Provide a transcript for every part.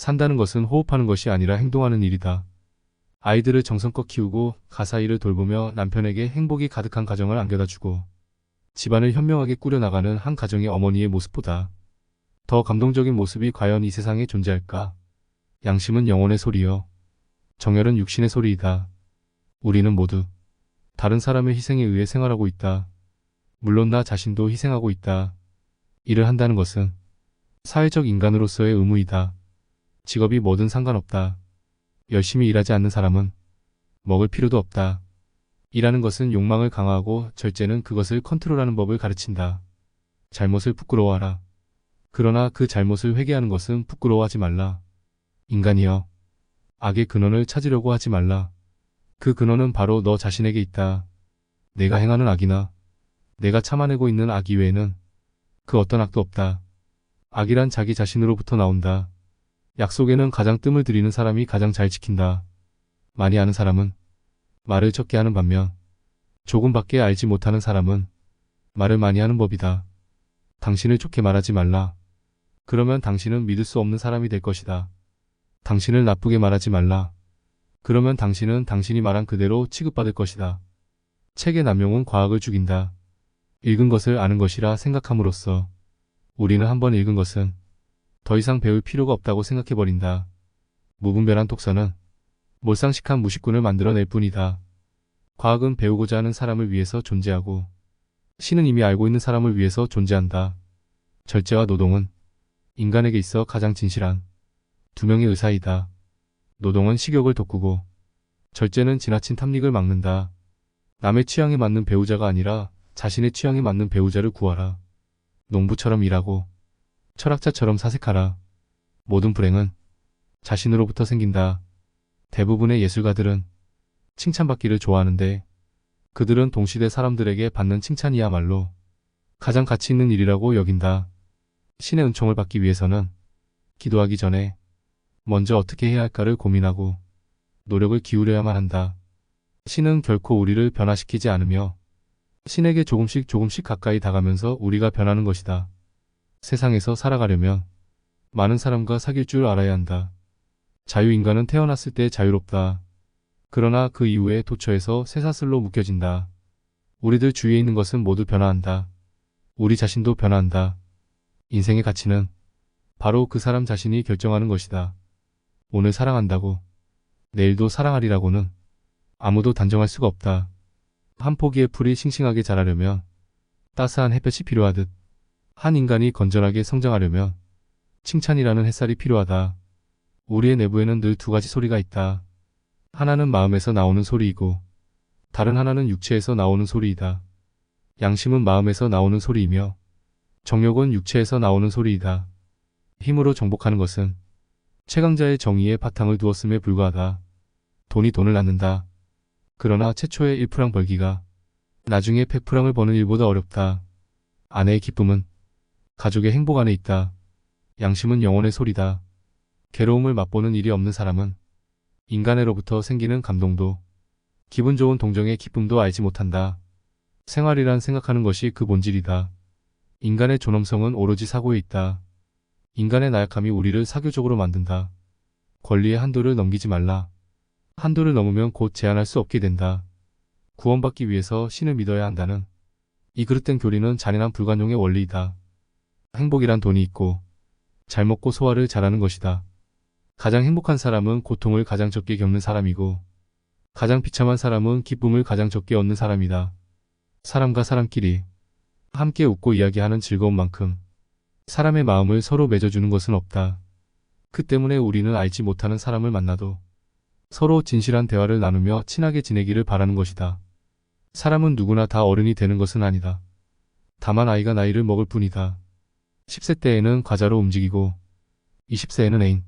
산다는 것은 호흡하는 것이 아니라 행동하는 일이다. 아이들을 정성껏 키우고 가사 일을 돌보며 남편에게 행복이 가득한 가정을 안겨다 주고 집안을 현명하게 꾸려나가는 한 가정의 어머니의 모습보다 더 감동적인 모습이 과연 이 세상에 존재할까? 양심은 영혼의 소리여. 정열은 육신의 소리이다. 우리는 모두 다른 사람의 희생에 의해 생활하고 있다. 물론 나 자신도 희생하고 있다. 일을 한다는 것은 사회적 인간으로서의 의무이다. 직업이 뭐든 상관없다. 열심히 일하지 않는 사람은 먹을 필요도 없다. 일하는 것은 욕망을 강화하고 절제는 그것을 컨트롤하는 법을 가르친다. 잘못을 부끄러워하라. 그러나 그 잘못을 회개하는 것은 부끄러워하지 말라. 인간이여, 악의 근원을 찾으려고 하지 말라. 그 근원은 바로 너 자신에게 있다. 내가 행하는 악이나 내가 참아내고 있는 악 이외에는 그 어떤 악도 없다. 악이란 자기 자신으로부터 나온다. 약속에는 가장 뜸을 들이는 사람이 가장 잘 지킨다. 많이 아는 사람은 말을 적게 하는 반면 조금밖에 알지 못하는 사람은 말을 많이 하는 법이다. 당신을 좋게 말하지 말라. 그러면 당신은 믿을 수 없는 사람이 될 것이다. 당신을 나쁘게 말하지 말라. 그러면 당신은 당신이 말한 그대로 취급받을 것이다. 책의 남용은 과학을 죽인다. 읽은 것을 아는 것이라 생각함으로써 우리는 한번 읽은 것은 더 이상 배울 필요가 없다고 생각해버린다. 무분별한 독서는 몰상식한 무식군을 만들어낼 뿐이다. 과학은 배우고자 하는 사람을 위해서 존재하고 신은 이미 알고 있는 사람을 위해서 존재한다. 절제와 노동은 인간에게 있어 가장 진실한 두 명의 의사이다. 노동은 식욕을 돋구고 절제는 지나친 탐닉을 막는다. 남의 취향에 맞는 배우자가 아니라 자신의 취향에 맞는 배우자를 구하라. 농부처럼 일하고 철학자처럼 사색하라. 모든 불행은 자신으로부터 생긴다. 대부분의 예술가들은 칭찬받기를 좋아하는데 그들은 동시대 사람들에게 받는 칭찬이야말로 가장 가치 있는 일이라고 여긴다. 신의 은총을 받기 위해서는 기도하기 전에 먼저 어떻게 해야 할까를 고민하고 노력을 기울여야만 한다. 신은 결코 우리를 변화시키지 않으며 신에게 조금씩 가까이 다가면서 우리가 변하는 것이다. 세상에서 살아가려면 많은 사람과 사귈 줄 알아야 한다. 자유인간은 태어났을 때 자유롭다. 그러나 그 이후에 도처에서 쇠사슬로 묶여진다. 우리들 주위에 있는 것은 모두 변화한다. 우리 자신도 변화한다. 인생의 가치는 바로 그 사람 자신이 결정하는 것이다. 오늘 사랑한다고 내일도 사랑하리라고는 아무도 단정할 수가 없다. 한 포기의 풀이 싱싱하게 자라려면 따스한 햇볕이 필요하듯 한 인간이 건전하게 성장하려면 칭찬이라는 햇살이 필요하다. 우리의 내부에는 늘 두 가지 소리가 있다. 하나는 마음에서 나오는 소리이고 다른 하나는 육체에서 나오는 소리이다. 양심은 마음에서 나오는 소리이며 정욕은 육체에서 나오는 소리이다. 힘으로 정복하는 것은 최강자의 정의에 바탕을 두었음에 불과하다. 돈이 돈을 낳는다. 그러나 최초의 1프랑 벌기가 나중에 100프랑을 버는 일보다 어렵다. 아내의 기쁨은 가족의 행복 안에 있다. 양심은 영혼의 소리다. 괴로움을 맛보는 일이 없는 사람은 인간애로부터 생기는 감동도 기분 좋은 동정의 기쁨도 알지 못한다. 생활이란 생각하는 것이 그 본질이다. 인간의 존엄성은 오로지 사고에 있다. 인간의 나약함이 우리를 사교적으로 만든다. 권리의 한도를 넘기지 말라. 한도를 넘으면 곧 제한할 수 없게 된다. 구원받기 위해서 신을 믿어야 한다는 이 그릇된 교리는 잔인한 불관용의 원리이다. 행복이란 돈이 있고 잘 먹고 소화를 잘하는 것이다. 가장 행복한 사람은 고통을 가장 적게 겪는 사람이고 가장 비참한 사람은 기쁨을 가장 적게 얻는 사람이다. 사람과 사람끼리 함께 웃고 이야기하는 즐거움만큼 사람의 마음을 서로 맺어주는 것은 없다. 그 때문에 우리는 알지 못하는 사람을 만나도 서로 진실한 대화를 나누며 친하게 지내기를 바라는 것이다. 사람은 누구나 다 어른이 되는 것은 아니다. 다만 아이가 나이를 먹을 뿐이다. 10세 때에는 과자로 움직이고 20세에는 애인,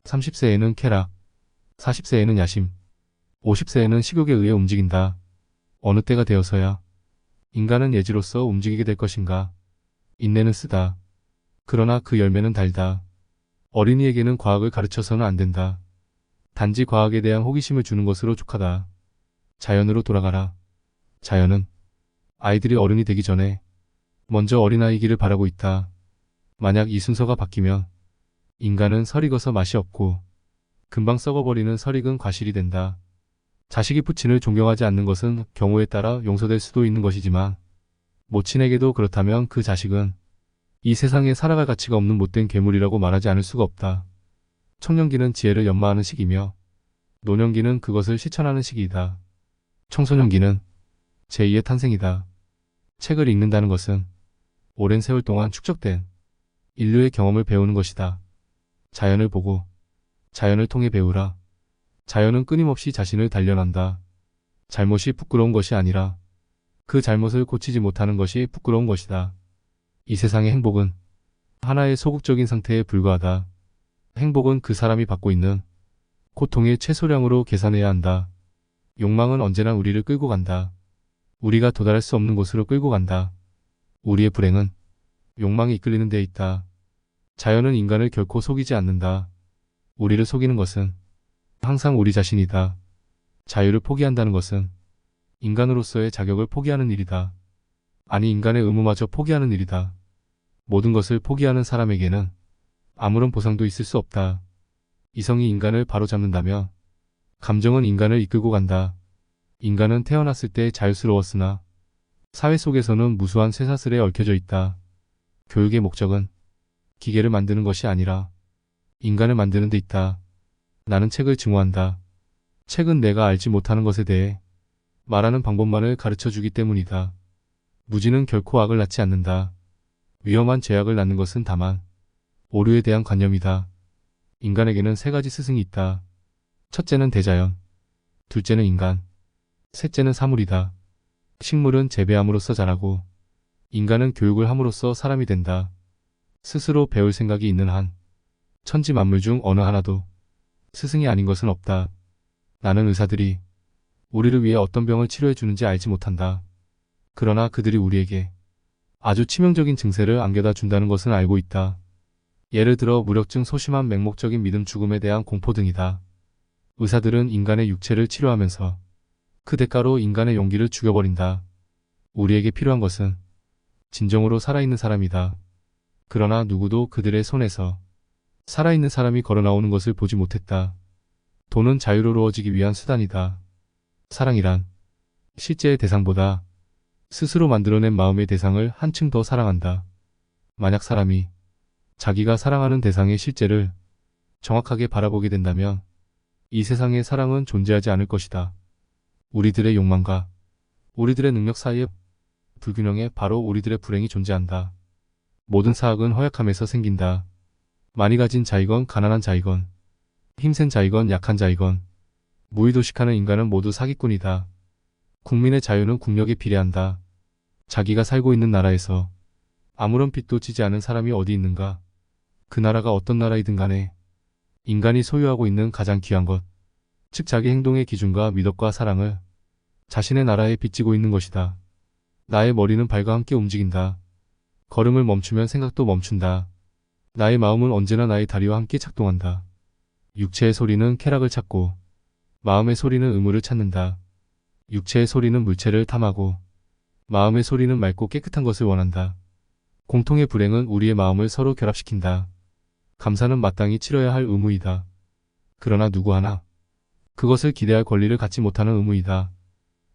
30세에는 쾌락, 40세에는 야심, 50세에는 식욕에 의해 움직인다. 어느 때가 되어서야 인간은 예지로서 움직이게 될 것인가. 인내는 쓰다. 그러나 그 열매는 달다. 어린이에게는 과학을 가르쳐서는 안 된다. 단지 과학에 대한 호기심을 주는 것으로 족하다. 자연으로 돌아가라. 자연은 아이들이 어른이 되기 전에 먼저 어린아이기를 바라고 있다. 만약 이 순서가 바뀌면 인간은 설익어서 맛이 없고 금방 썩어버리는 설익은 과실이 된다. 자식이 부친을 존경하지 않는 것은 경우에 따라 용서될 수도 있는 것이지만 모친에게도 그렇다면 그 자식은 이 세상에 살아갈 가치가 없는 못된 괴물이라고 말하지 않을 수가 없다. 청년기는 지혜를 연마하는 시기며 노년기는 그것을 실천하는 시기이다. 청소년기는 제2의 탄생이다. 책을 읽는다는 것은 오랜 세월 동안 축적된 인류의 경험을 배우는 것이다. 자연을 보고 자연을 통해 배우라. 자연은 끊임없이 자신을 단련한다. 잘못이 부끄러운 것이 아니라 그 잘못을 고치지 못하는 것이 부끄러운 것이다. 이 세상의 행복은 하나의 소극적인 상태에 불과하다. 행복은 그 사람이 받고 있는 고통의 최소량으로 계산해야 한다. 욕망은 언제나 우리를 끌고 간다. 우리가 도달할 수 없는 곳으로 끌고 간다. 우리의 불행은 욕망이 이끌리는 데 있다. 자연은 인간을 결코 속이지 않는다. 우리를 속이는 것은 항상 우리 자신이다. 자유를 포기한다는 것은 인간으로서의 자격을 포기하는 일이다. 아니 인간의 의무마저 포기하는 일이다. 모든 것을 포기하는 사람에게는 아무런 보상도 있을 수 없다. 이성이 인간을 바로잡는다면 감정은 인간을 이끌고 간다. 인간은 태어났을 때 자유스러웠으나 사회 속에서는 무수한 쇠사슬에 얽혀져 있다. 교육의 목적은 기계를 만드는 것이 아니라 인간을 만드는 데 있다. 나는 책을 증오한다. 책은 내가 알지 못하는 것에 대해 말하는 방법만을 가르쳐 주기 때문이다. 무지는 결코 악을 낳지 않는다. 위험한 죄악을 낳는 것은 다만 오류에 대한 관념이다. 인간에게는 세 가지 스승이 있다. 첫째는 대자연, 둘째는 인간, 셋째는 사물이다. 식물은 재배함으로써 자라고 인간은 교육을 함으로써 사람이 된다. 스스로 배울 생각이 있는 한 천지 만물 중 어느 하나도 스승이 아닌 것은 없다. 나는 의사들이 우리를 위해 어떤 병을 치료해 주는지 알지 못한다. 그러나 그들이 우리에게 아주 치명적인 증세를 안겨다 준다는 것은 알고 있다. 예를 들어 무력증, 소심한 맹목적인 믿음, 죽음에 대한 공포 등이다. 의사들은 인간의 육체를 치료하면서 그 대가로 인간의 용기를 죽여버린다. 우리에게 필요한 것은 진정으로 살아있는 사람이다. 그러나 누구도 그들의 손에서 살아있는 사람이 걸어나오는 것을 보지 못했다. 돈은 자유로워지기 위한 수단이다. 사랑이란 실제의 대상보다 스스로 만들어낸 마음의 대상을 한층 더 사랑한다. 만약 사람이 자기가 사랑하는 대상의 실제를 정확하게 바라보게 된다면 이 세상에 사랑은 존재하지 않을 것이다. 우리들의 욕망과 우리들의 능력 사이의 불균형에 바로 우리들의 불행이 존재한다. 모든 사악은 허약함에서 생긴다. 많이 가진 자이건 가난한 자이건 힘센 자이건 약한 자이건 무의도식하는 인간은 모두 사기꾼이다. 국민의 자유는 국력에 비례한다. 자기가 살고 있는 나라에서 아무런 빚도 지지 않은 사람이 어디 있는가? 그 나라가 어떤 나라이든 간에 인간이 소유하고 있는 가장 귀한 것, 즉 자기 행동의 기준과 미덕과 사랑을 자신의 나라에 빚지고 있는 것이다. 나의 머리는 발과 함께 움직인다. 걸음을 멈추면 생각도 멈춘다. 나의 마음은 언제나 나의 다리와 함께 작동한다. 육체의 소리는 쾌락을 찾고 마음의 소리는 의무를 찾는다. 육체의 소리는 물체를 탐하고 마음의 소리는 맑고 깨끗한 것을 원한다. 공통의 불행은 우리의 마음을 서로 결합시킨다. 감사는 마땅히 치러야 할 의무이다. 그러나 누구 하나 그것을 기대할 권리를 갖지 못하는 의무이다.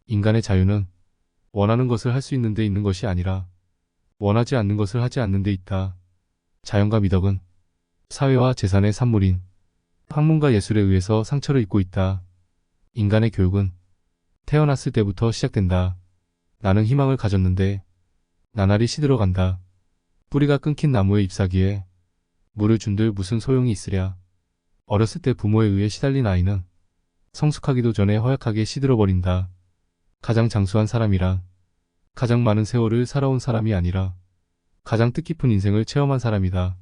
인간의 자유는 원하는 것을 할 수 있는 데 있는 것이 아니라 원하지 않는 것을 하지 않는 데 있다. 자연과 미덕은 사회와 재산의 산물인 학문과 예술에 의해서 상처를 입고 있다. 인간의 교육은 태어났을 때부터 시작된다. 나는 희망을 가졌는데 나날이 시들어간다. 뿌리가 끊긴 나무의 잎사귀에 물을 준들 무슨 소용이 있으랴. 어렸을 때 부모에 의해 시달린 아이는 성숙하기도 전에 허약하게 시들어버린다. 가장 장수한 사람이란 가장 많은 세월을 살아온 사람이 아니라 가장 뜻깊은 인생을 체험한 사람이다.